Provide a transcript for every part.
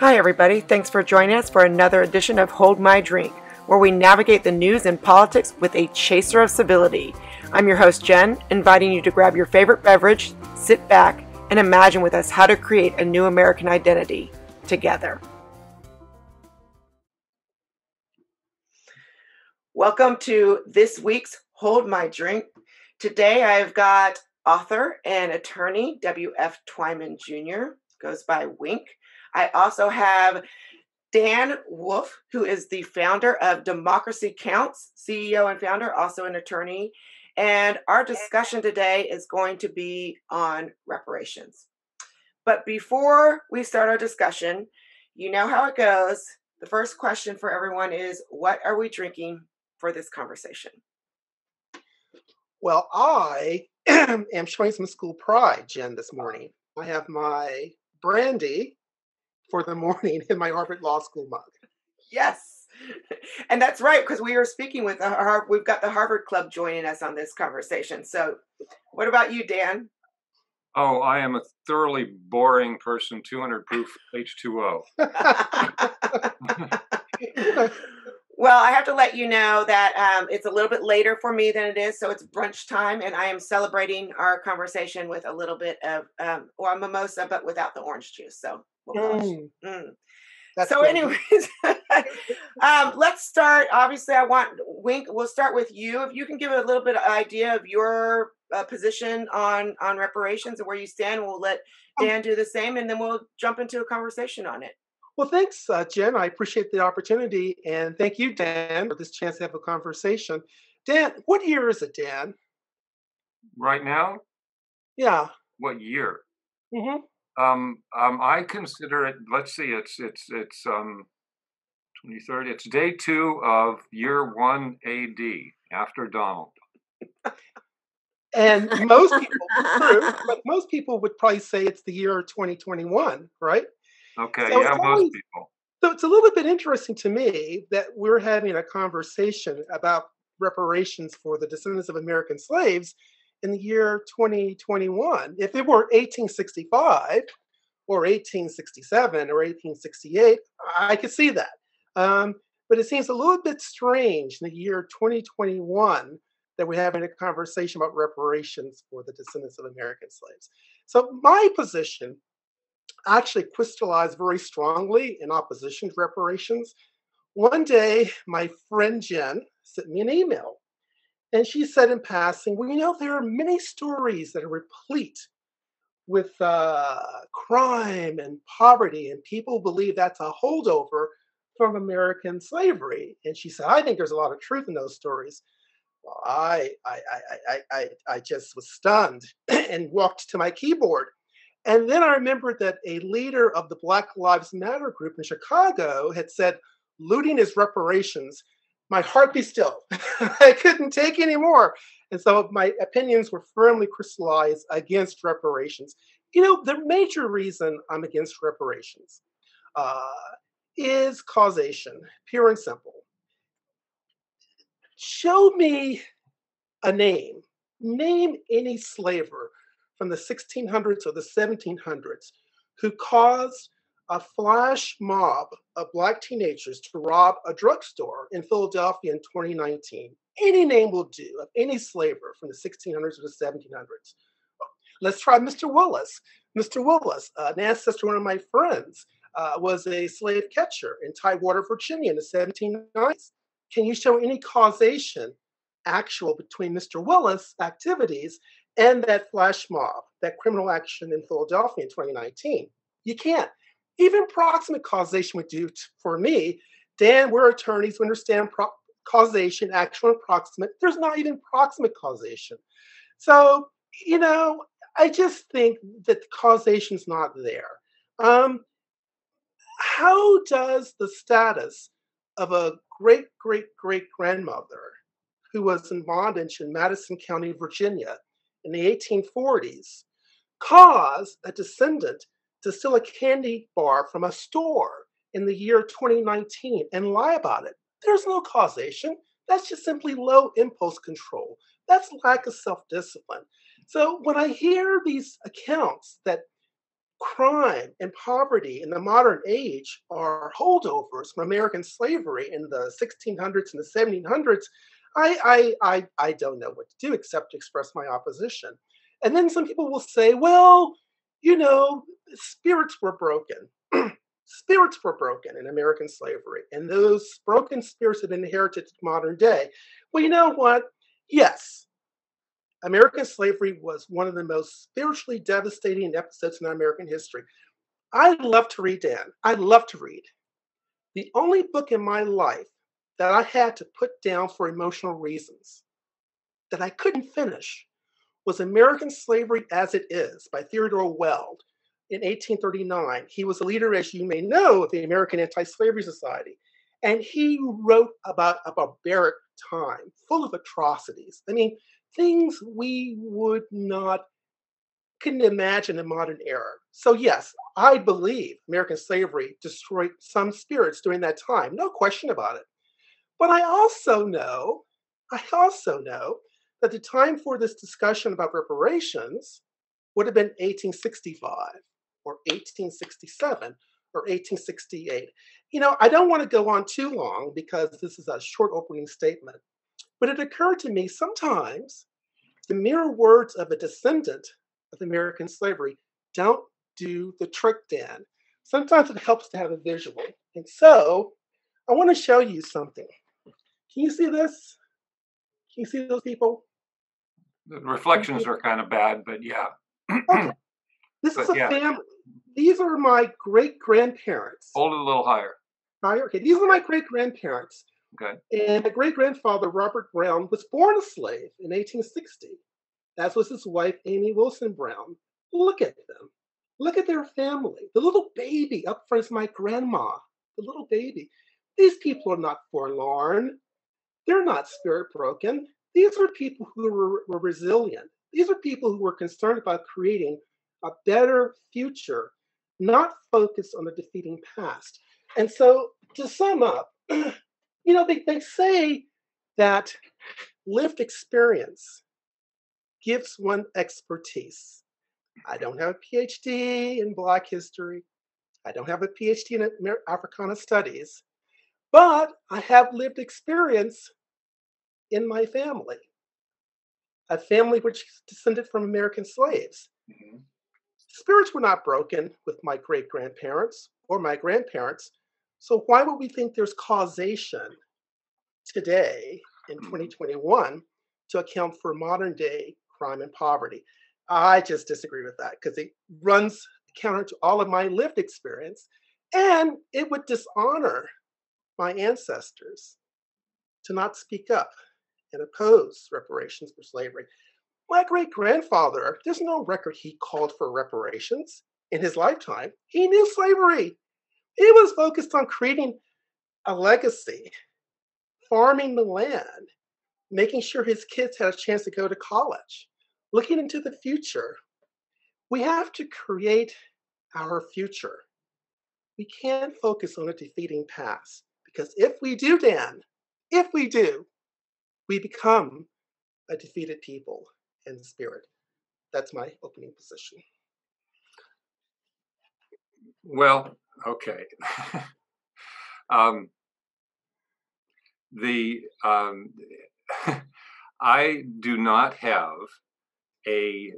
Hi everybody, thanks for joining us for another edition of Hold My Drink, where we navigate the news and politics with a chaser of civility. I'm your host Jen, inviting you to grab your favorite beverage, sit back, and imagine with us how to create a new American identity together. Welcome to this week's Hold My Drink. Today I've got author and attorney W.F. Twyman Jr., goes by Wink. I also have Dan Wolf, who is the founder of Democracy Counts, CEO and founder, also an attorney. And our discussion today is going to be on reparations. But before we start our discussion, you know how it goes. The first question for everyone is, what are we drinking for this conversation? Well, I am showing some school pride, Jen, this morning. I have my brandy for the morning in my Harvard Law School mug. Yes. And that's right, because we are speaking with we've got the Harvard Club joining us on this conversation. So what about you, Dan? Oh, I am a thoroughly boring person, 200 proof H2O. Well, I have to let you know that it's a little bit later for me than it is, so it's brunch time, and I am celebrating our conversation with a little bit of a mimosa, but without the orange juice. So, So, anyways, let's start. Obviously, I want Wink. We'll start with you. If you can give a little bit of idea of your position on reparations and where you stand, we'll let Dan do the same, and then we'll jump into a conversation on it. Well, thanks, Jen. I appreciate the opportunity, and thank you, Dan, for this chance to have a conversation. Dan, what year is it, Dan? Right now? Yeah. What year? Mm-hmm. I consider it. Let's see. It's 2030. It's day 2 of year 1 A.D. after Donald. And most people, true, but most people would probably say it's the year 2021, right? Okay, so yeah, most people. So it's a little bit interesting to me that we're having a conversation about reparations for the descendants of American slaves in the year 2021. If it were 1865 or 1867 or 1868, I could see that. But it seems a little bit strange in the year 2021 that we're having a conversation about reparations for the descendants of American slaves. So my position actually crystallized very strongly in opposition to reparations. One day, my friend Jen sent me an email, and she said in passing, well, you know, there are many stories that are replete with crime and poverty, and people believe that's a holdover from American slavery. And she said, I think there's a lot of truth in those stories. Well, I just was stunned and walked to my keyboard. And then I remembered that a leader of the Black Lives Matter group in Chicago had said, looting is reparations. My heart be still. I couldn't take any more. And so my opinions were firmly crystallized against reparations. You know, the major reason I'm against reparations is causation, pure and simple. Show me a name. Name any slaver from the 1600s or the 1700s who caused a flash mob of Black teenagers to rob a drugstore in Philadelphia in 2019. Any name will do of any slaver from the 1600s or the 1700s. Let's try Mr. Willis. Mr. Willis, an ancestor, one of my friends, was a slave catcher in Tidewater, Virginia in the 1790s. Can you show any causation actual between Mr. Willis' activities and that flash mob, that criminal action in Philadelphia in 2019? You can't. Even proximate causation would do for me. Dan, we're attorneys, we understand causation, actual and proximate. There's not even proximate causation. So, you know, I just think that causation's not there. How does the status of a great-great-great-grandmother who was in bondage in Madison County, Virginia in the 1840s cause a descendant to steal a candy bar from a store in the year 2019 and lie about it? There's no causation. That's just simply low impulse control. That's lack of self-discipline. So when I hear these accounts that crime and poverty in the modern age are holdovers from American slavery in the 1600s and the 1700s, I don't know what to do except to express my opposition. And then some people will say, well, you know, spirits were broken. Spirits were broken in American slavery, and those broken spirits have been inherited to modern day. Well, you know what? Yes, American slavery was one of the most spiritually devastating episodes in American history. I love to read, Dan. I love to read. The only book in my life that I had to put down for emotional reasons that I couldn't finish was American Slavery as It Is by Theodore Weld in 1839. He was a leader, as you may know, of the American Anti-Slavery Society. And he wrote about a barbaric time full of atrocities. I mean, things we would not couldn't imagine in modern era. So yes, I believe American slavery destroyed some spirits during that time. No question about it. But I also know that the time for this discussion about reparations would have been 1865 or 1867 or 1868. You know, I don't want to go on too long because this is a short opening statement, but it occurred to me sometimes the mere words of a descendant of American slavery don't do the trick, Dan. Sometimes it helps to have a visual. And so I want to show you something. Can you see this? Can you see those people? The reflections are kind of bad, but yeah. Okay. This is a family. These are my great grandparents. Hold it a little higher. Higher? Okay. These are my great grandparents. Okay. And my great grandfather, Robert Brown, was born a slave in 1860, as was his wife, Amy Wilson Brown. Look at them. Look at their family. The little baby up front is my grandma. The little baby. These people are not forlorn. They're not spirit broken. These are people who were resilient. These are people who were concerned about creating a better future, not focused on the defeating past. And so, to sum up, you know, they say that lived experience gives one expertise. I don't have a PhD in Black history. I don't have a PhD in Africana studies, but I have lived experience in my family, a family which descended from American slaves. Mm-hmm. Spirits were not broken with my great grandparents or my grandparents. So why would we think there's causation today in 2021 to account for modern day crime and poverty? I just disagree with that because it runs counter to all of my lived experience, and it would dishonor my ancestors to not speak up and oppose reparations for slavery. My great-grandfather, there's no record he called for reparations in his lifetime. He knew slavery. He was focused on creating a legacy, farming the land, making sure his kids had a chance to go to college, looking into the future. We have to create our future. We can't focus on a defeating past because if we do, Dan, if we do, we become a defeated people in spirit. That's my opening position. Well, okay. I do not have a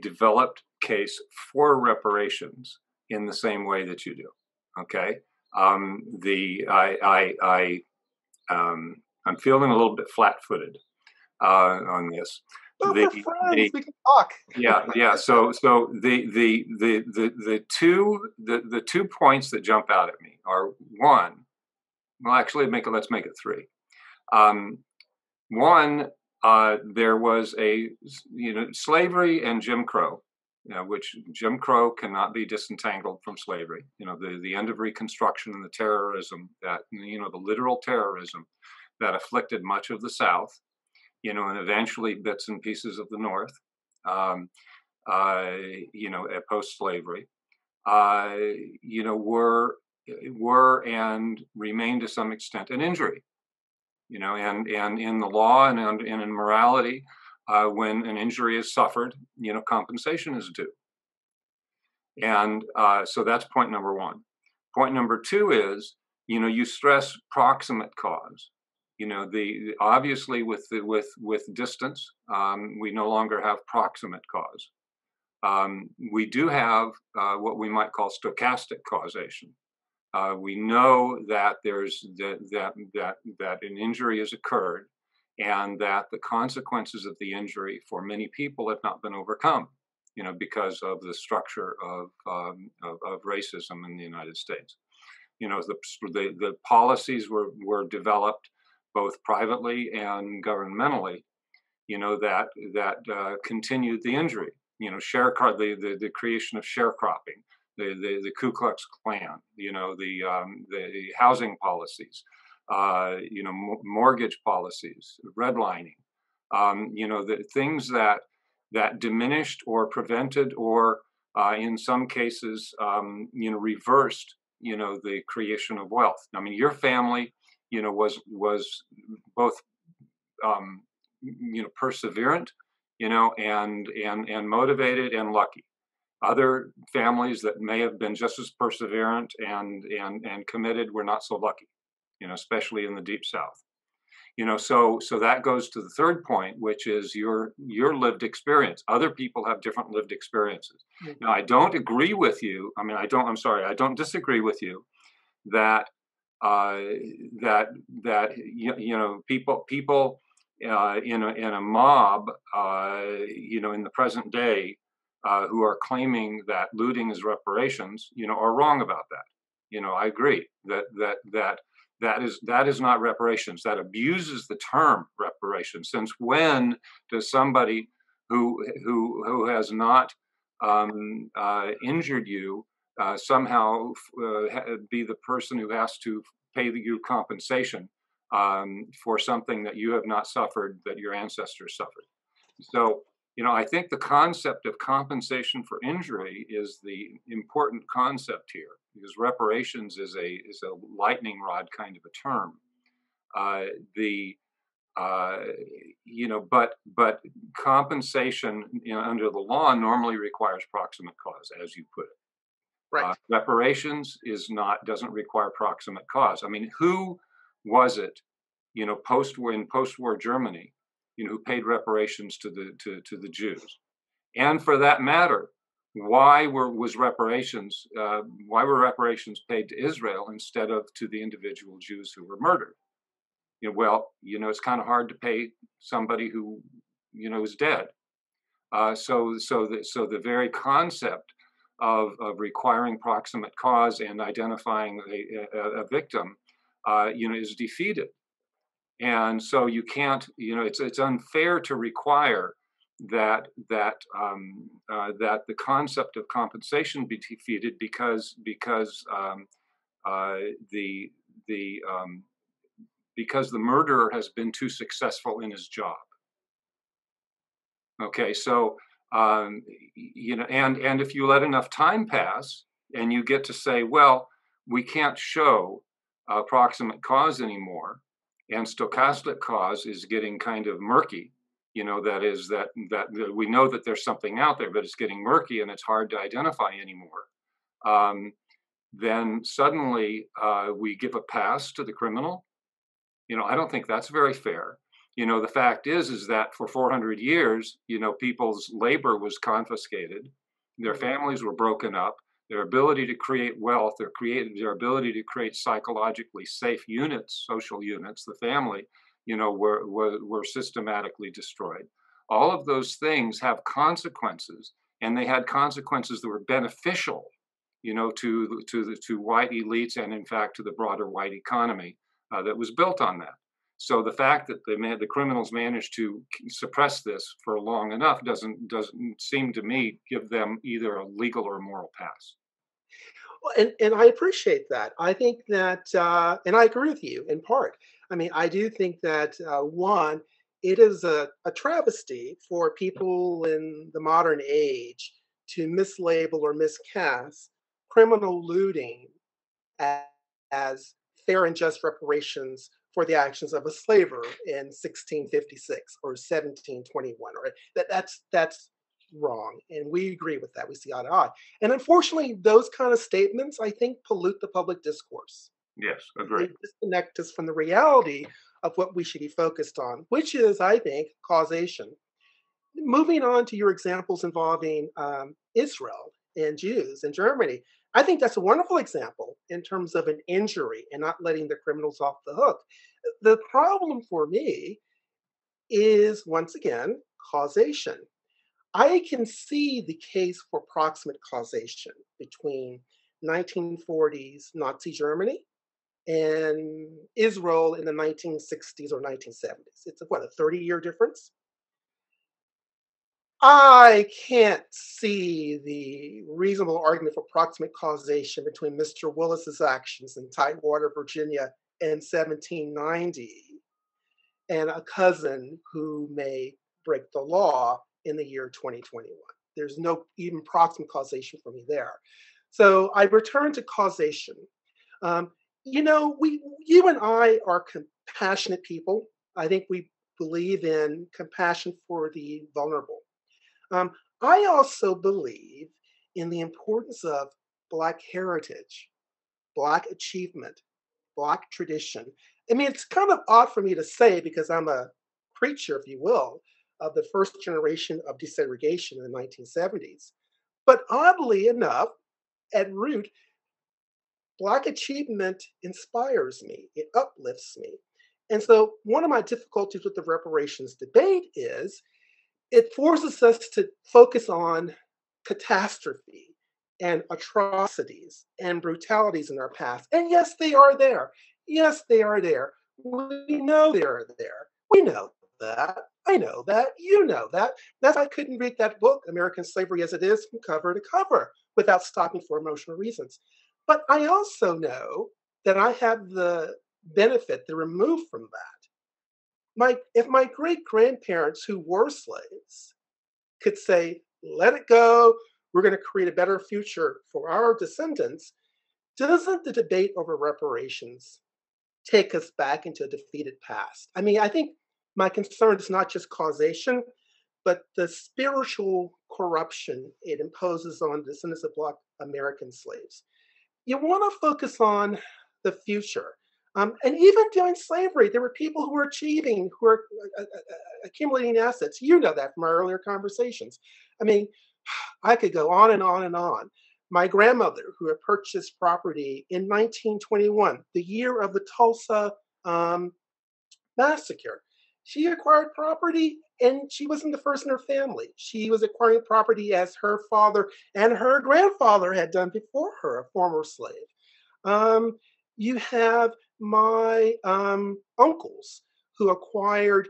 developed case for reparations in the same way that you do. Okay. I'm feeling a little bit flat-footed on this. Well, we're friends. We can talk. Yeah. So the two points that jump out at me are one. Well, actually, let's make it three. One, there was slavery and Jim Crow, which Jim Crow cannot be disentangled from slavery. The end of Reconstruction and the terrorism that the literal terrorism that afflicted much of the South. And eventually bits and pieces of the North, post-slavery, were and remain to some extent an injury, and in the law and in morality, when an injury is suffered, compensation is due. And so that's point number one. Point number two is, you stress proximate cause. The obviously with distance, we no longer have proximate cause. We do have what we might call stochastic causation. We know that there's that an injury has occurred, and that the consequences of the injury for many people have not been overcome. Because of the structure of racism in the United States. The policies were developed both privately and governmentally. That continued the injury. The creation of sharecropping, the Ku Klux Klan, the housing policies, mortgage policies, redlining, the things that diminished or prevented or in some cases, reversed, the creation of wealth. I mean, your family, was both, perseverant, and motivated and lucky. Other families that may have been just as perseverant and committed were not so lucky, especially in the Deep South. So that goes to the third point, which is your lived experience. Other people have different lived experiences. Now, I don't agree with you. I mean, I don't disagree with you that people in a mob, in the present day, who are claiming that looting is reparations, are wrong about that. I agree that is not reparations. That abuses the term reparations. Since when does somebody who has not injured you somehow be the person who has to pay you compensation for something that you have not suffered, that your ancestors suffered? So, I think the concept of compensation for injury is the important concept here, because reparations is a lightning rod kind of a term. But compensation under the law normally requires proximate cause, as you put it. Right. Reparations doesn't require proximate cause. I mean, who was it, post-war Germany, who paid reparations to the Jews? And for that matter, why were reparations paid to Israel instead of to the individual Jews who were murdered? It's kind of hard to pay somebody who is dead. So the very concept of requiring proximate cause and identifying a victim, is defeated. And so you can't, it's unfair to require that the concept of compensation be defeated because the murderer has been too successful in his job. Okay, so and if you let enough time pass and you get to say, well, we can't show proximate cause anymore, and stochastic cause is getting kind of murky, that is that we know that there's something out there, but it's getting murky and it's hard to identify anymore. Then suddenly we give a pass to the criminal. I don't think that's very fair. The fact is that for 400 years, people's labor was confiscated, their families were broken up, their ability to create wealth, their ability to create psychologically safe units, social units, the family, were systematically destroyed. All of those things have consequences, and they had consequences that were beneficial, to white elites and, in fact, to the broader white economy that was built on that. So the fact that the criminals managed to suppress this for long enough doesn't seem to me give them either a legal or moral pass. Well, and I appreciate that. I think that, and I agree with you in part. I mean, I do think that one, it is a travesty for people in the modern age to mislabel or miscast criminal looting as fair and just reparations for the actions of a slaver in 1656 or 1721. Right? That's wrong. And we agree with that. We see eye to eye. And unfortunately, those kind of statements, I think, pollute the public discourse. Yes, They agree. disconnect us from the reality of what we should be focused on, which is, I think, causation. Moving on to your examples involving Israel and Jews in Germany, I think that's a wonderful example in terms of an injury and not letting the criminals off the hook. The problem for me is, once again, causation. I can see the case for proximate causation between 1940s Nazi Germany and Israel in the 1960s or 1970s. It's what, a 30-year difference? I can't see the reasonable argument for proximate causation between Mr. Willis's actions in Tidewater, Virginia in 1790 and a cousin who may break the law in the year 2021. There's no even proximate causation for me there. So I return to causation. You and I are compassionate people. I think we believe in compassion for the vulnerable. I also believe in the importance of Black heritage, Black achievement, Black tradition. I mean, it's kind of odd for me to say because I'm a creature, if you will, of the first generation of desegregation in the 1970s. But oddly enough, at root, Black achievement inspires me, it uplifts me. And so, one of my difficulties with the reparations debate is it forces us to focus on catastrophe and atrocities and brutalities in our past. And yes, they are there. Yes, they are there. We know they are there. We know that. I know that. You know that. That's why I couldn't read that book, American Slavery as It Is, from cover to cover without stopping for emotional reasons. But I also know that I have the benefit, the remove from that. If my great grandparents who were slaves could say, let it go, we're going to create a better future for our descendants, doesn't the debate over reparations take us back into a defeated past? I mean, I think my concern is not just causation, but the spiritual corruption it imposes on descendants of Black American slaves. You want to focus on the future. And even during slavery, there were people who were achieving, who were accumulating assets. You know that from our earlier conversations. I mean, I could go on and on and on. My grandmother, who had purchased property in 1921, the year of the Tulsa massacre, she acquired property and she wasn't the first in her family. She was acquiring property as her father and her grandfather had done before her, a former slave. You have my uncles who acquired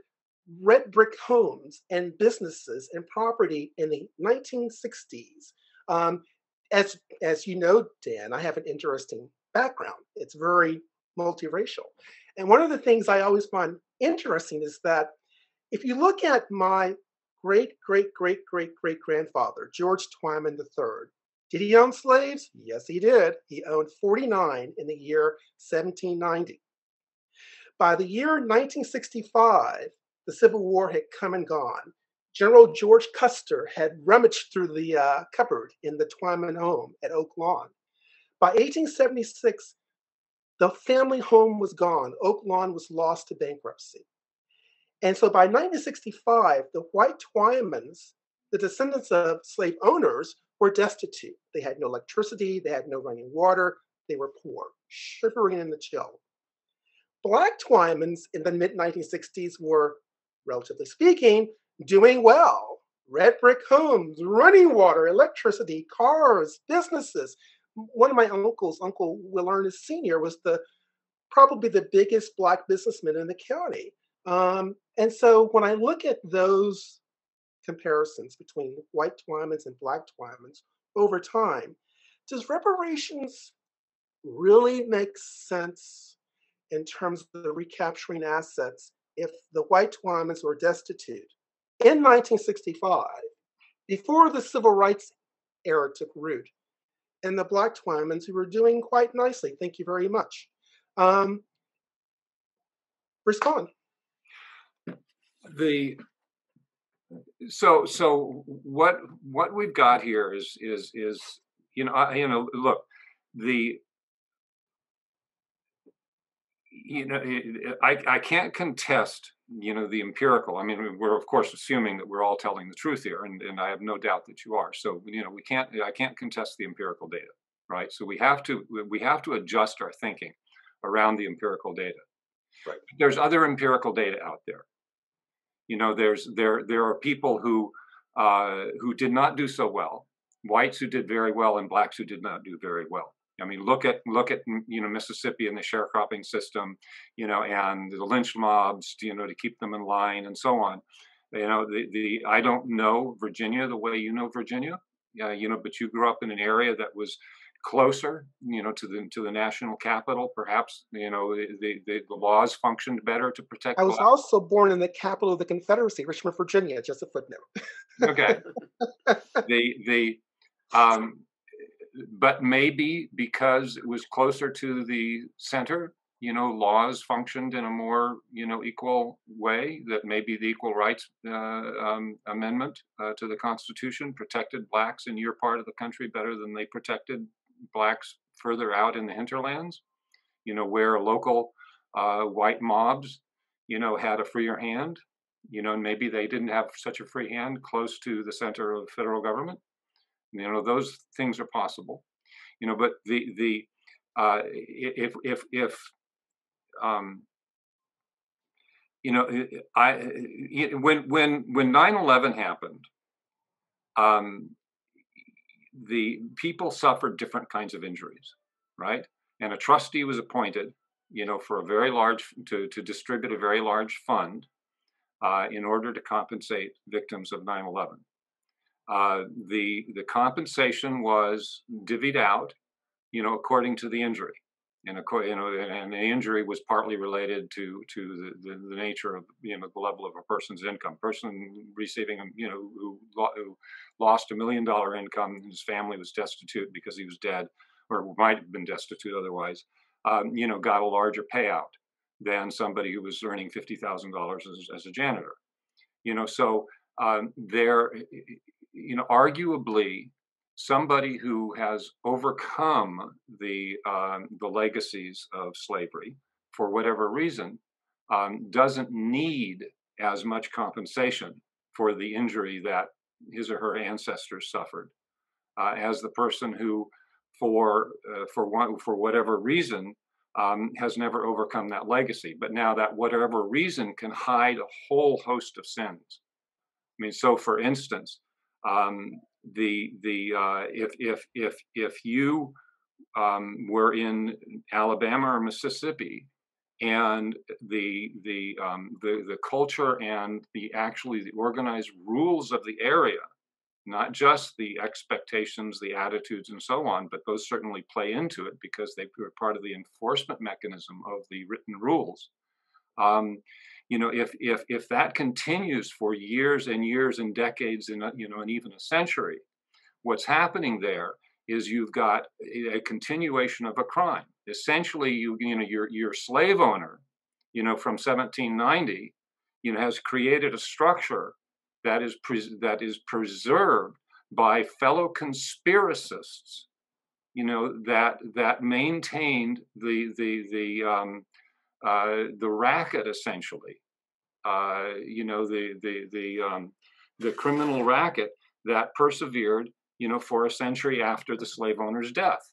red brick homes and businesses and property in the 1960s. As you know, Dan, I have an interesting background. It's very multiracial. And one of the things I always find interesting is that if you look at my great grandfather, George Twyman III, did he own slaves? Yes, he did. He owned 49 in the year 1790. By the year 1965, the Civil War had come and gone. General George Custer had rummaged through the cupboard in the Twyman home at Oak Lawn. By 1876, the family home was gone. Oak Lawn was lost to bankruptcy. And so by 1965, the white Twymans, the descendants of slave owners, were destitute. They had no electricity, they had no running water, they were poor, shivering in the chill. Black Twymans in the mid-1960s were, relatively speaking, doing well. Red brick homes, running water, electricity, cars, businesses. One of my uncles, Uncle Will Ernest Sr., was probably the biggest Black businessman in the county. And so when I look at those comparisons between white Twymans and Black Twymans over time, does reparations really make sense in terms of the recapturing assets if the white Twymans were destitute in 1965, before the civil rights era took root, and the Black Twymans who were doing quite nicely? Thank you very much. Respond. So what we've got here is look, the I can't contest the empirical. I mean, we're of course assuming that we're all telling the truth here, and I have no doubt that you are. So I can't contest the empirical data, right? So we have to adjust our thinking around the empirical data. Right. There's other empirical data out there. There are people who did not do so well, whites who did very well, and blacks who did not do very well. I mean, look at Mississippi and the sharecropping system, and the lynch mobs, to keep them in line and so on. I don't know Virginia the way you know Virginia, but you grew up in an area that was closer, to the national capital. Perhaps the laws functioned better to protect I was blacks. also born in the capital of the Confederacy, Richmond, Virginia. Just a footnote. Okay. Um, but maybe because it was closer to the center, laws functioned in a more, equal way, that maybe the Equal Rights Amendment to the Constitution protected blacks in your part of the country better than they protected blacks further out in the hinterlands, where local white mobs, had a freer hand, and maybe they didn't have such a free hand close to the center of federal government. Those things are possible, but if when 9/11 happened, the people suffered different kinds of injuries, right? And a trustee was appointed, for a very large to distribute a very large fund in order to compensate victims of 9/11. The compensation was divvied out, according to the injury, and and the injury was partly related to the nature of the level of a person's income. Person receiving who lost $1 million income, his family was destitute because he was dead, or might have been destitute otherwise. Got a larger payout than somebody who was earning $50,000 as a janitor. So there. Arguably, somebody who has overcome the legacies of slavery for whatever reason doesn't need as much compensation for the injury that his or her ancestors suffered as the person who, for whatever reason, has never overcome that legacy. But now that whatever reason can hide a whole host of sins. I mean, so for instance, if you were in Alabama or Mississippi, and the culture and the organized rules of the area, not just the expectations, the attitudes, and so on, but those certainly play into it because they were part of the enforcement mechanism of the written rules. If that continues for years and years and decades and and even a century, what's happening there is you've got a continuation of a crime. Essentially, your slave owner, from 1790, has created a structure that is preserved by fellow conspiracists, that maintained the racket, essentially, the criminal racket that persevered, for a century after the slave owner's death,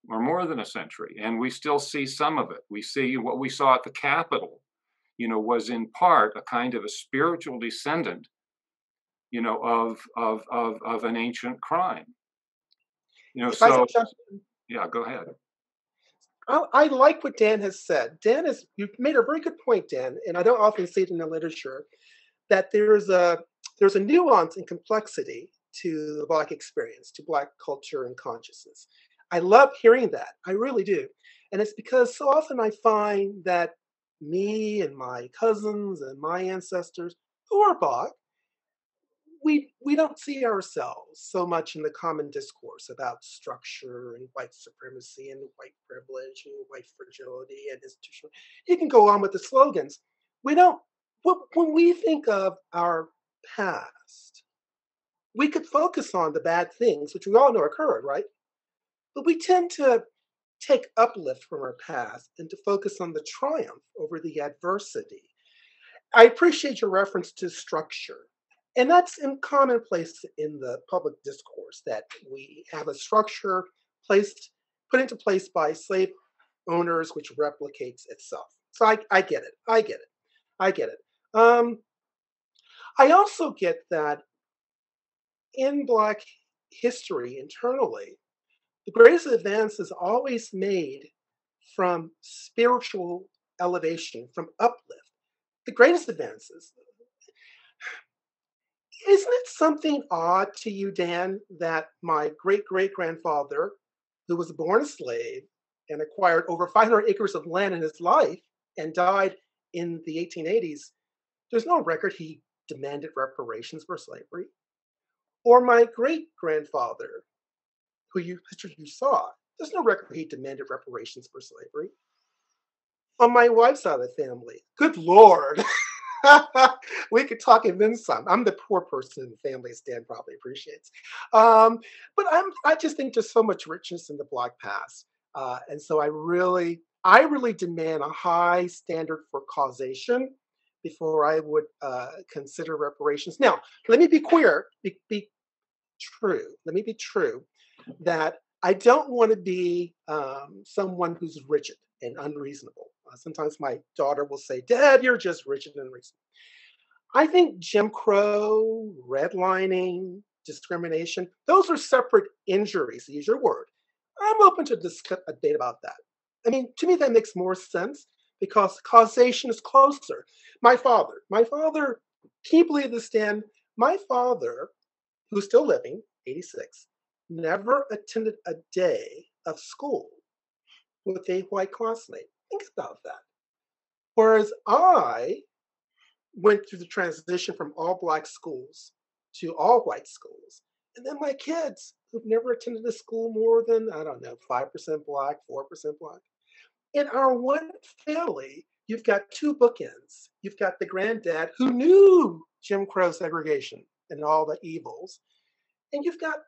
or more than a century, and we still see some of it. We see what we saw at the Capitol, was in part a kind of a spiritual descendant, of an ancient crime. So yeah, go ahead. I like what Dan has said. You've made a very good point, Dan, and I don't often see it in the literature, that there's a nuance and complexity to the Black experience, to Black culture and consciousness. I love hearing that. I really do. And it's because so often I find that me and my cousins and my ancestors who are Black, we don't see ourselves so much in the common discourse about structure and white supremacy and white privilege and white fragility and institutional. You can go on with the slogans. We don't. When we think of our past, we could focus on the bad things, which we all know occurred, right? But we tend to take uplift from our past and to focus on the triumph over the adversity. I appreciate your reference to structure. And that's in commonplace in the public discourse that we have a structure put into place by slave owners which replicates itself. So I get it. I get it. I get it. I also get that in Black history internally, the greatest advance is always made from spiritual elevation, from uplift. The greatest advances. Isn't it something odd to you, Dan, that my great great grandfather, who was born a slave and acquired over 500 acres of land in his life and died in the 1880s, there's no record he demanded reparations for slavery? Or my great grandfather, picture you saw, there's no record he demanded reparations for slavery. On my wife's side of the family, good Lord. We could talk and then some. I'm the poor person in the family, as Dan probably appreciates. But I just think there's so much richness in the Black past. And so I really demand a high standard for causation before I would consider reparations. Now, let me be clear, be true. Let me be true that I don't want to be someone who's rigid and unreasonable. Sometimes my daughter will say, "Dad, you're just rigid and unreasonable." I think Jim Crow, redlining, discrimination, those are separate injuries, to use your word. I'm open to a debate about that. I mean, to me, that makes more sense because causation is closer. My father, can you believe this, Dan? My father, who's still living, 86, never attended a day of school with a white classmate. Think about that. Whereas I went through the transition from all Black schools to all white schools. And then my kids who've never attended a school more than, I don't know, 5% Black, 4% Black. In our one family, you've got two bookends. You've got the granddad who knew Jim Crow segregation and all the evils. And you've got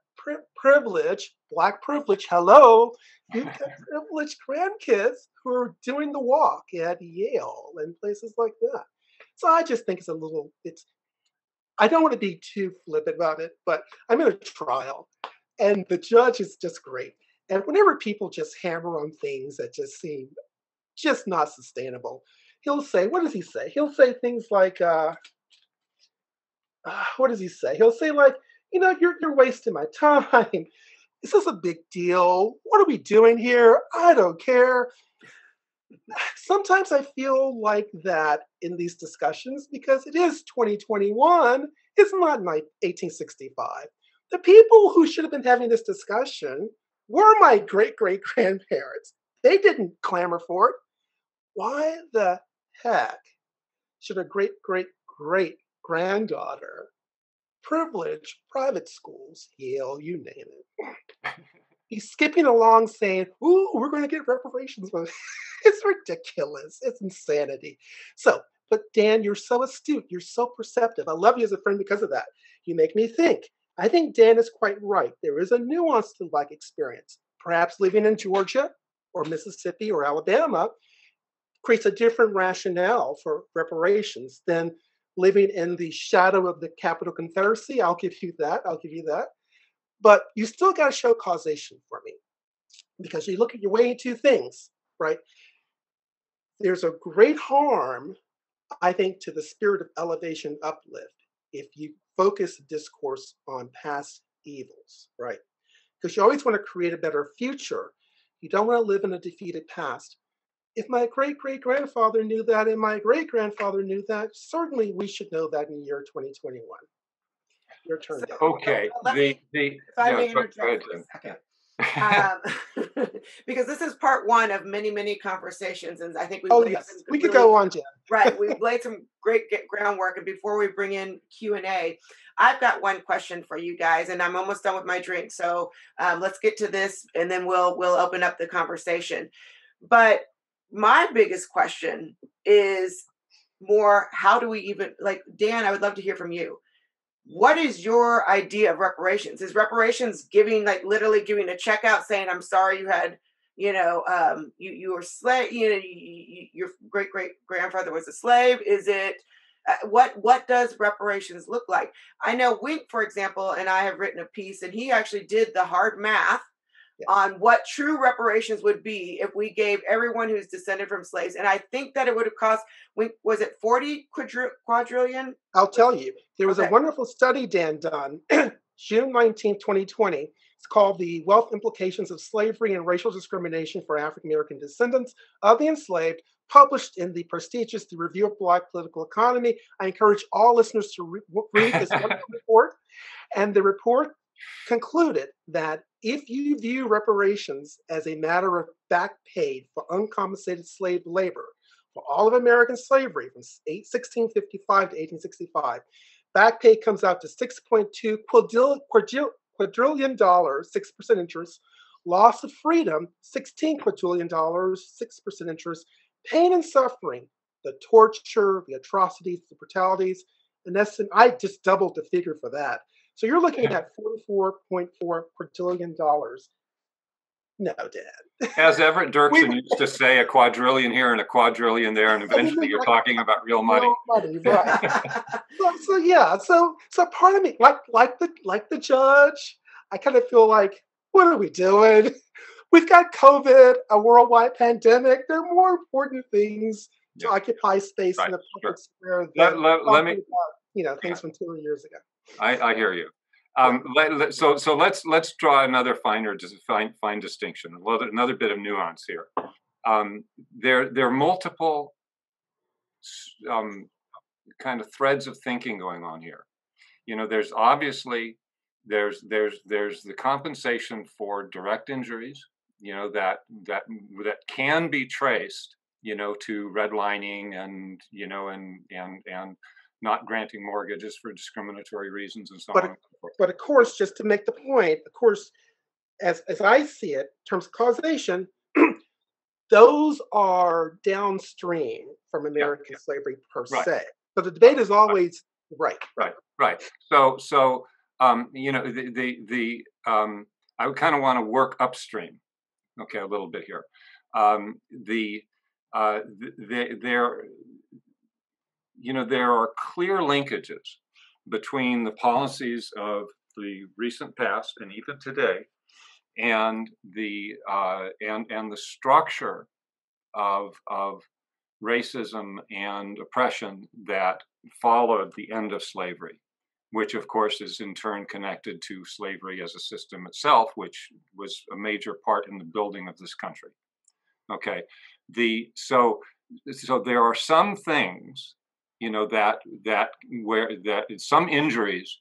privilege, Black privilege, hello. You've got privileged grandkids who are doing the walk at Yale and places like that. So I just think I don't want to be too flippant about it, but I'm in a trial and the judge is just great. And whenever people just hammer on things that just seem just not sustainable, he'll say, what does he say? He'll say things like, what does he say? He'll say like, you're wasting my time. Is this a big deal? What are we doing here? I don't care. Sometimes I feel like that in these discussions because it is 2021. It's not 1865. The people who should have been having this discussion were my great-great-grandparents. They didn't clamor for it. Why the heck should a great-great-great-granddaughter privilege private schools, Yale, you name it? He's skipping along saying, "Ooh, we're going to get reparations." It's ridiculous. It's insanity. So, but Dan, you're so astute. You're so perceptive. I love you as a friend because of that. You make me think. I think Dan is quite right. There is a nuance to Black experience. Perhaps living in Georgia or Mississippi or Alabama creates a different rationale for reparations than living in the shadow of the Capital Confederacy. I'll give you that. But you still got to show causation for me because you look at your way two things, right? There's a great harm, I think, to the spirit of elevation uplift if you focus discourse on past evils, right? Because you always want to create a better future. You don't want to live in a defeated past. If my great-great-grandfather knew that and my great-grandfather knew that, certainly we should know that in the year 2021. Your turn. So, okay. If I may interject for a second. Because this is part one of many, many conversations, and I think we could go on, Jen. Right, we've laid some great groundwork, and before we bring in Q&A, I've got one question for you guys, and I'm almost done with my drink, so let's get to this, and then we'll open up the conversation. But my biggest question is more, how do we even, like, Dan, I would love to hear from you. what is your idea of reparations? Is reparations giving, like, literally giving a check out saying, I'm sorry you had, you were slave, your great grandfather was a slave? Is it, what does reparations look like? I know Wink, for example, and I have written a piece, and he actually did the hard math on what true reparations would be if we gave everyone who's descended from slaves. And I think that it would have cost, was it 40 quadrillion? I'll tell you. There was a wonderful study, Dan, done June 19, 2020. It's called The Wealth Implications of Slavery and Racial Discrimination for African American Descendants of the Enslaved, published in the prestigious The Review of Black Political Economy. I encourage all listeners to read this wonderful report. And the report concluded that if you view reparations as a matter of back paid for uncompensated slave labor for all of American slavery from 1655 to 1865, back pay comes out to $6.2 quadrillion, 6% interest, loss of freedom, $16 quadrillion, 6% interest, pain and suffering, the torture, the atrocities, the brutalities, and that's, I just doubled the figure for that. So you're looking at $44.4 quadrillion. No, Dad. As Everett Dirksen used to say, a quadrillion here and a quadrillion there, and eventually you're talking about real money. Right. So part of me, like the judge, I kind of feel like, what are we doing? We've got COVID, a worldwide pandemic. There are more important things to occupy space in the public square than about, things from 2 years ago. I hear you. So let's draw another fine distinction, another bit of nuance here. There are multiple kind of threads of thinking going on here. There's obviously there's the compensation for direct injuries, that can be traced, to redlining and and not granting mortgages for discriminatory reasons and so on and so forth. But of course, just to make the point, of course, as I see it, in terms of causation, those are downstream from American slavery per se. So the debate is always right. So I would kind of want to work upstream, a little bit here. There are clear linkages between the policies of the recent past and even today, and the structure of racism and oppression that followed the end of slavery, which of course is in turn connected to slavery as a system itself, which was a major part in the building of this country. So there are some things, that some injuries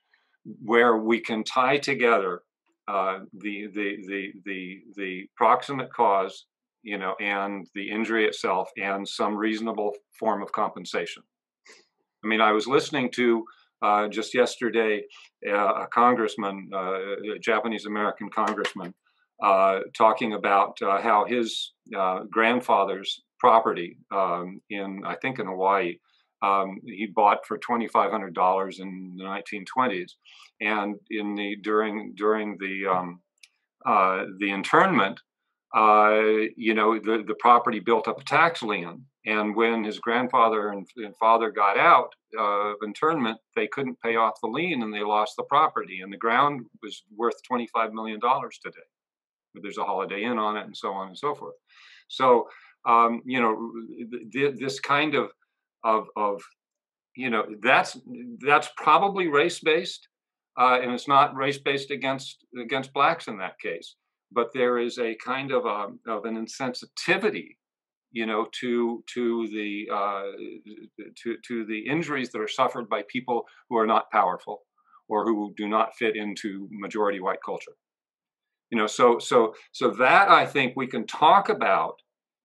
where we can tie together the proximate cause, and the injury itself, and some reasonable form of compensation. I mean, I was listening to just yesterday a congressman, a Japanese American congressman, talking about how his grandfather's property in Hawaii, he bought for $2,500 in the 1920s, and during the internment, the property built up a tax lien, and when his grandfather and father got out of internment, they couldn't pay off the lien, and they lost the property, and the ground was worth $25 million today. But there's a Holiday Inn on it, and so on and so forth. So this kind of that's probably race-based, and it's not race-based against blacks in that case. But there is a kind of an insensitivity, to the injuries that are suffered by people who are not powerful or who do not fit into majority white culture. So that I think we can talk about,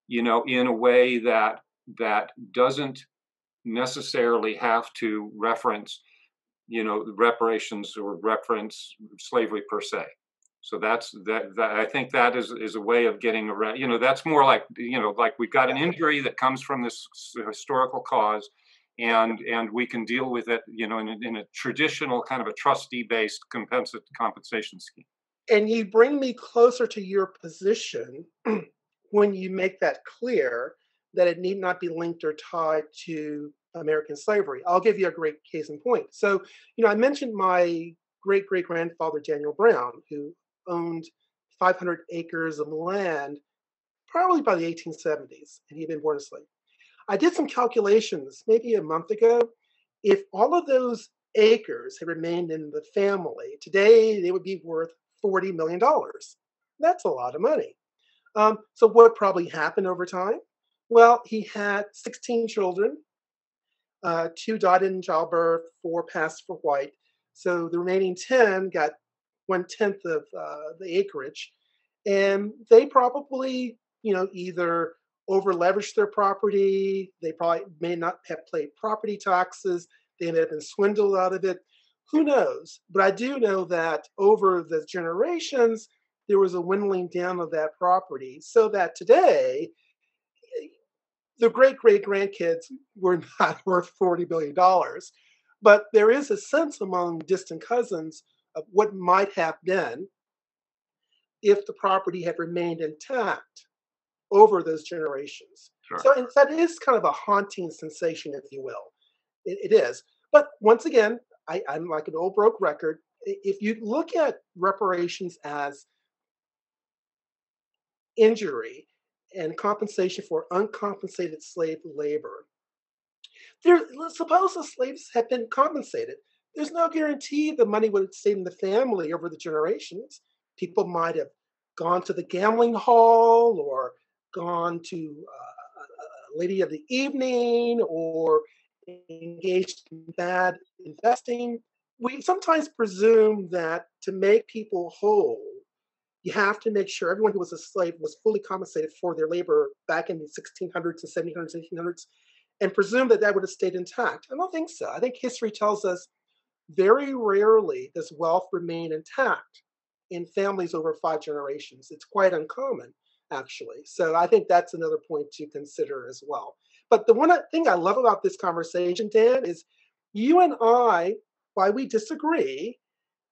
in a way that doesn't necessarily have to reference, reparations or reference slavery per se. So that's that. I think that is a way of getting around. That's more like, like we've got an injury that comes from this historical cause, and we can deal with it, in a traditional kind of a trustee-based compensation scheme. And you bring me closer to your position when you make that clear that it need not be linked or tied to American slavery. I'll give you a great case in point. So, I mentioned my great great grandfather, Daniel Brown, who owned 500 acres of land probably by the 1870s, and he'd been born a slave. I did some calculations maybe a month ago. If all of those acres had remained in the family, today they would be worth $40 million. That's a lot of money. So what probably happened over time? Well, he had 16 children. 2 died in childbirth, 4 passed for white. So the remaining 10 got 1/10 of the acreage. And they probably, either over leveraged their property. They probably may not have paid property taxes. They may have been swindled out of it. Who knows? But I do know that over the generations, there was a dwindling down of that property so that today, the great great grandkids were not worth $40 billion. But there is a sense among distant cousins of what might have been if the property had remained intact over those generations. Sure. So that is kind of a haunting sensation, if you will. It is. But once again, I'm like an old broke record. If you look at reparations as injury and compensation for uncompensated slave labor, suppose the slaves had been compensated. There's no guarantee the money would have stayed in the family over the generations. People might have gone to the gambling hall or gone to a lady of the evening or engaged in bad investing. We sometimes presume that to make people whole, you have to make sure everyone who was a slave was fully compensated for their labor back in the 1600s and 1700s, 1800s, and presume that that would have stayed intact. I don't think so. I think history tells us very rarely does wealth remain intact in families over 5 generations. It's quite uncommon, actually. So I think that's another point to consider as well. But the one thing I love about this conversation, Dan, is you and I, while we disagree,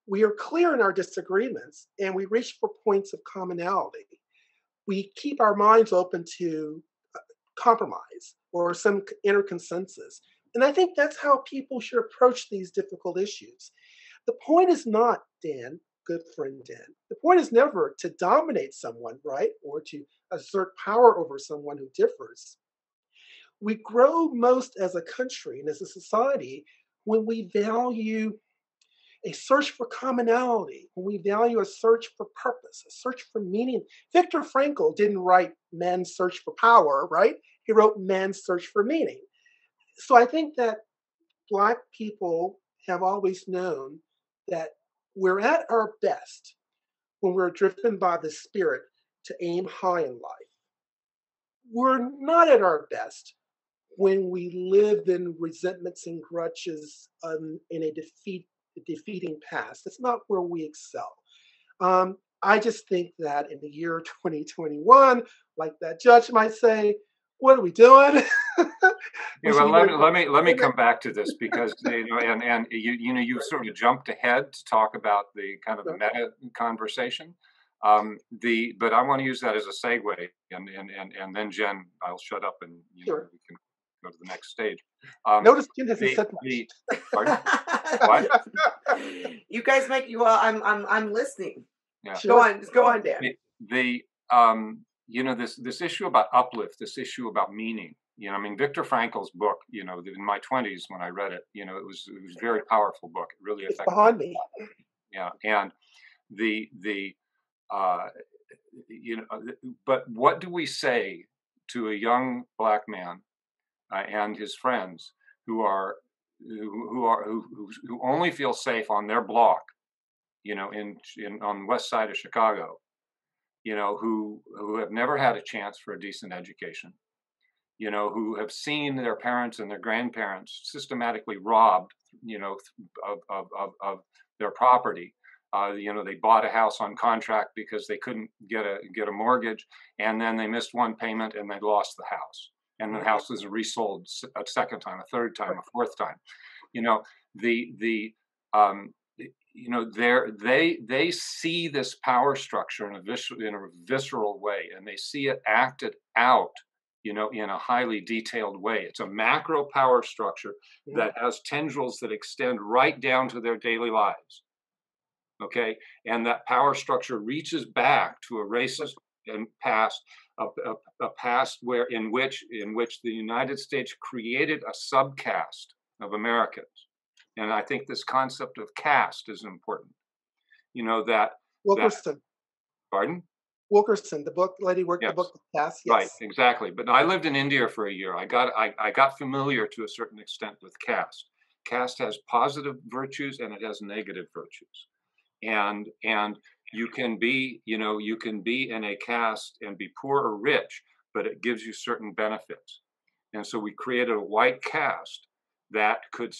we are clear in our disagreements and we reach for points of commonality. We keep our minds open to compromise or some inner consensus. And I think that's how people should approach these difficult issues. The point is not, Dan, good friend Dan, the point is never to dominate someone, right? Or to assert power over someone who differs. We grow most as a country and as a society when we value a search for commonality, when we value a search for purpose, a search for meaning. Viktor Frankl didn't write Man's Search for Power, right? He wrote Man's Search for Meaning. So I think that Black people have always known that we're at our best when we're driven by the spirit to aim high in life. We're not at our best when we live in resentments and grudges in a defeating past. That's not where we excel. I just think that in the year 2021, like that judge might say, what are we doing? Yeah, well, let me come back to this because you sort of jumped ahead to talk about the kind of meta conversation. But I want to use that as a segue, and then Jen, I'll shut up and sure. We can go to the next stage. Notice Jen hasn't said much. Pardon? What? You guys make you. I'm listening. Yeah. Sure. Go on, Dan. This issue about uplift, this issue about meaning. Viktor Frankl's book. In my 20s when I read it, it was a very powerful book. It really affected. It's behind me. Yeah, and but what do we say to a young Black man and his friends who only feel safe on their block, on the west side of Chicago, who have never had a chance for a decent education, who have seen their parents and their grandparents systematically robbed, of their property. They bought a house on contract because they couldn't get a mortgage, and then they missed one payment and they lost the house. and the house is resold a second time, a third time, a fourth time. You know, they see this power structure in a visceral way, and they see it acted out, in a highly detailed way. It's a macro power structure that has tendrils that extend right down to their daily lives. Okay, and that power structure reaches back to a racist and past, a past in which the United States created a subcaste of Americans. And I think this concept of caste is important. That Wilkerson. Pardon? Wilkerson, the book lady worked the book Caste. Yes. Right, exactly. But I lived in India for a year. I got familiar to a certain extent with caste. Caste has positive virtues and it has negative virtues. And you can be in a caste and be poor or rich, but it gives you certain benefits. And so we created a white caste that could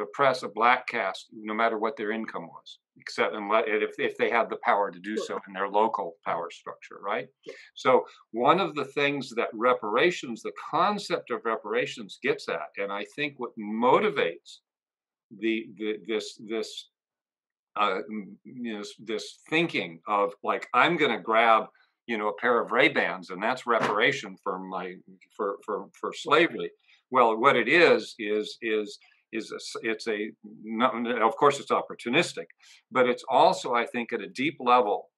oppress a black caste no matter what their income was, except if they had the power to do so in their local power structure, right? So one of the things that reparations, the concept of reparations, gets at, and I think what motivates this thinking of, like, I'm going to grab a pair of Ray-Bans and that's reparation for slavery. Well, what it is of course it's opportunistic, but it's also, I think, at a deep level,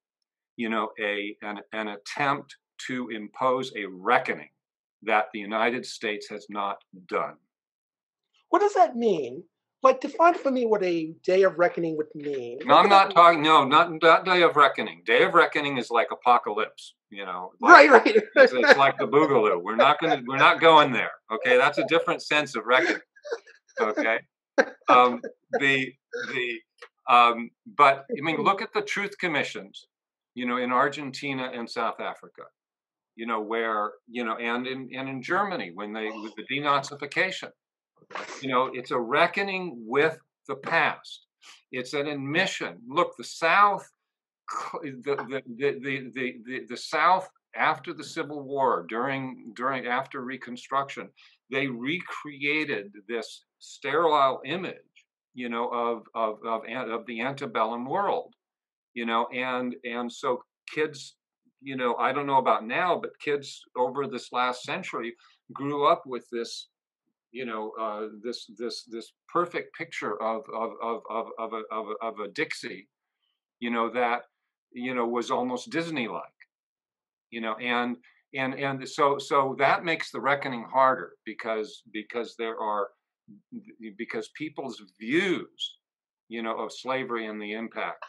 an attempt to impose a reckoning that the United States has not done. What does that mean? Like, define for me what a day of reckoning would mean. No, I'm not talking. No, not day of reckoning. Day of reckoning is like apocalypse. Right. It's like the Boogaloo. We're not going there. Okay, that's a different sense of reckoning. Okay, but I mean, look at the truth commissions. In Argentina and South Africa. Where and in Germany with the denazification. It's a reckoning with the past. It's an admission. Look, the South, the South after the Civil War, after Reconstruction, they recreated this sterile image, of the antebellum world, and so kids, I don't know about now, but kids over this last century grew up with this. This perfect picture of a Dixie, that was almost Disney-like, and so that makes the reckoning harder because people's views, of slavery and the impact,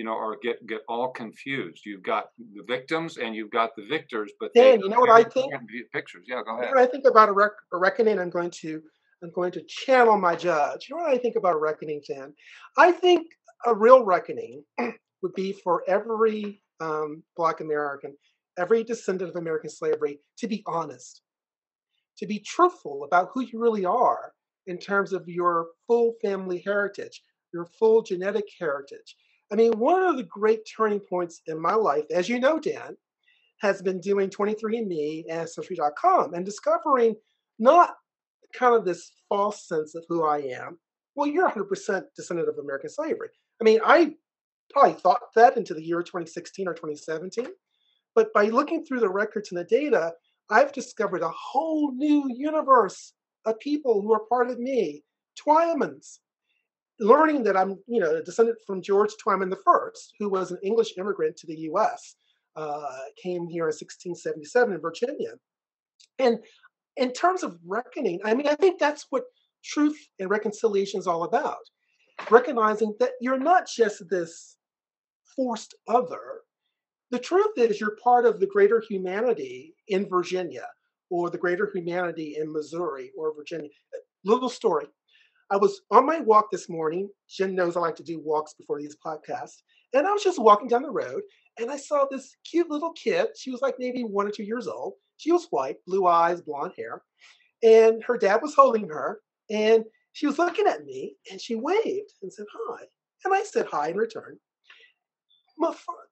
or get all confused. You've got the victims and you've got the victors, but Dan, you know what I think? Pictures. Yeah, go ahead. When I think about a reckoning, I'm going to channel my judge. You know what I think about a reckoning, Dan? I think a real reckoning would be for every Black American, every descendant of American slavery, to be honest, to be truthful about who you really are in terms of your full family heritage, your full genetic heritage. I mean, one of the great turning points in my life, as you know, Dan, has been doing 23andMe, Ancestry.com, and discovering not kind of this false sense of who I am. Well, you're 100% descendant of American slavery. I mean, I probably thought that into the year 2016 or 2017. But by looking through the records and the data, I've discovered a whole new universe of people who are part of me, Twymans. Learning that I'm, a descendant from George Twyman I, who was an English immigrant to the U.S., came here in 1677 in Virginia. And in terms of reckoning, I mean, I think that's what truth and reconciliation is all about. Recognizing that you're not just this forced other. The truth is you're part of the greater humanity in Virginia, or the greater humanity in Missouri or Virginia. Little story. I was on my walk this morning. Jen knows I like to do walks before these podcasts. And I was just walking down the road and I saw this cute little kid. She was like maybe 1 or 2 years old. She was white, blue eyes, blonde hair. And her dad was holding her. And she was looking at me and she waved and said hi. And I said hi in return.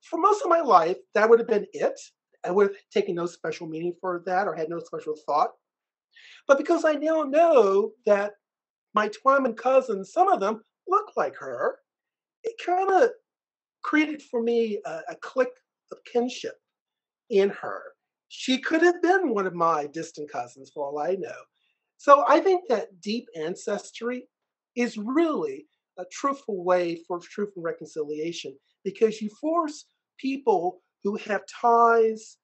For most of my life, that would have been it. I would have taken no special meaning for that or had no special thought. But because I now know that my Twyman cousins, some of them look like her, it kind of created for me a click of kinship in her. She could have been one of my distant cousins for all I know. So I think that deep ancestry is really a truthful way for truth and reconciliation, because you force people who have ties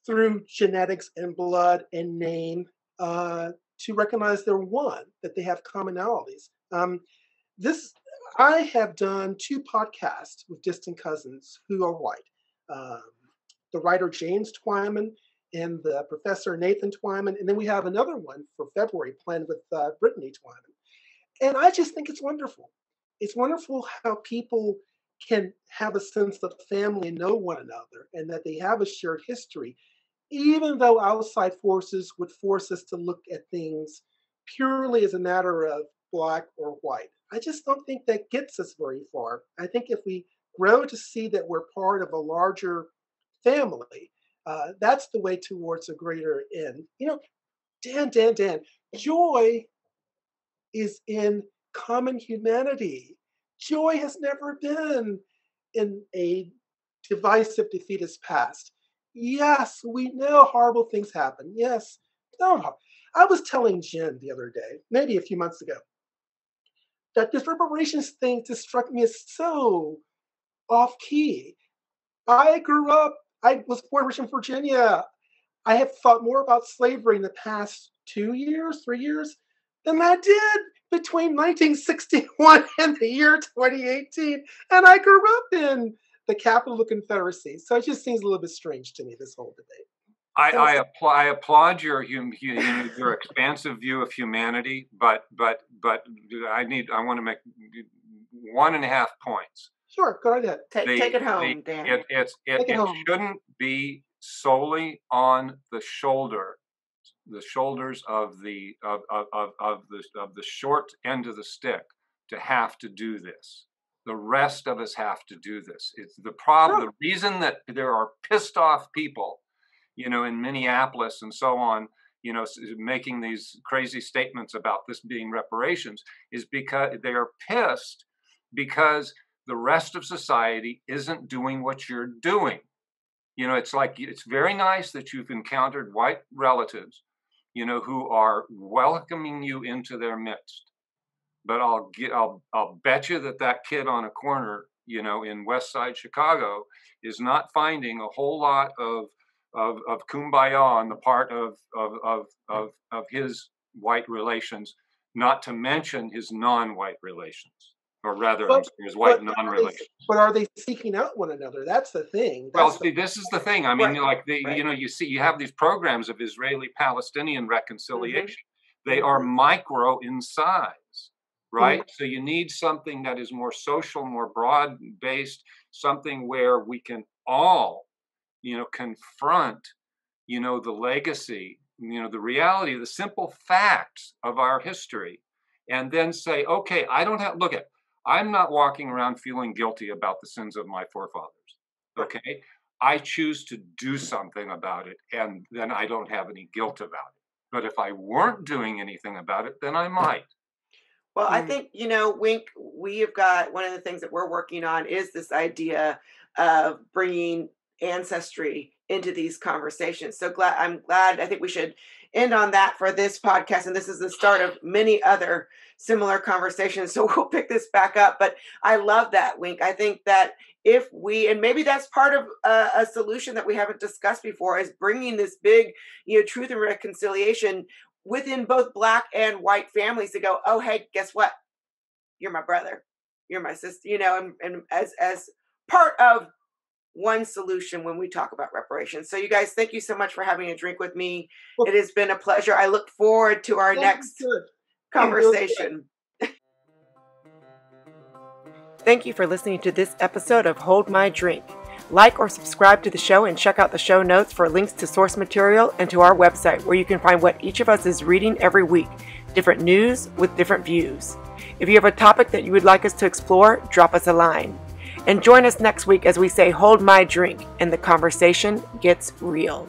through genetics and blood and name to recognize they're one, that they have commonalities. This I have done 2 podcasts with distant cousins who are white. The writer James Twyman and the professor Nathan Twyman, and then we have another one for February planned with Brittany Twyman. And I just think it's wonderful. It's wonderful how people can have a sense of family and know one another, and that they have a shared history, even though outside forces would force us to look at things purely as a matter of black or white. I just don't think that gets us very far. I think if we grow to see that we're part of a larger family, that's the way towards a greater end. You know, Dan, joy is in common humanity. Joy has never been in a divisive, defeatist past. Yes, we know horrible things happen. Yes, no. I was telling Jen the other day, maybe a few months ago, that this reparations thing just struck me as so off key. I was born in Virginia. I have thought more about slavery in the past 2 years, 3 years, than I did between 1961 and the year 2018. And I grew up in the capital of the Confederacy. So it just seems a little bit strange to me, this whole debate. I applaud your expansive view of humanity, but I want to make 1.5 points. Sure, go ahead. Take it home, Dan. It shouldn't be solely on the shoulders of the short end of the stick to have to do this. The rest of us have to do this. It's the problem. Sure. The reason that there are pissed off people, in Minneapolis and so on, making these crazy statements about this being reparations, is because they are pissed because the rest of society isn't doing what you're doing. It's like, it's very nice that you've encountered white relatives, who are welcoming you into their midst. But I'll bet you that kid on a corner, in West Side Chicago, is not finding a whole lot of kumbaya on the part of his white relations, not to mention his non-white relations. Or rather, his white non-relations. But are they seeking out one another? That's the thing. This is the thing. I mean, you have these programs of Israeli-Palestinian reconciliation. Mm-hmm. They are micro in size, right? Mm-hmm. So you need something that is more social, more broad-based, something where we can all, confront, the legacy, the reality, the simple facts of our history, and then say, okay, I'm not walking around feeling guilty about the sins of my forefathers, okay? I choose to do something about it, and then I don't have any guilt about it. But if I weren't doing anything about it, then I might. Well, I think, Wink, we have got one of the things that we're working on is this idea of bringing ancestry into these conversations. So I'm glad. I think we should end on that for this podcast. And this is the start of many other similar conversations. So we'll pick this back up. But I love that, Wink. I think that if we, and maybe that's part of a solution that we haven't discussed before, is bringing this big, truth and reconciliation within both Black and white families to go, oh, hey, guess what? You're my brother. You're my sister, and as part of one solution when we talk about reparations. So you guys, thank you so much for having a drink with me. Well, it has been a pleasure. I look forward to our next conversation. Thank you for listening to this episode of Hold My Drink. Like or subscribe to the show and check out the show notes for links to source material and to our website, where you can find what each of us is reading every week, different news with different views. If you have a topic that you would like us to explore, drop us a line. And join us next week as we say, hold my drink, and the conversation gets real.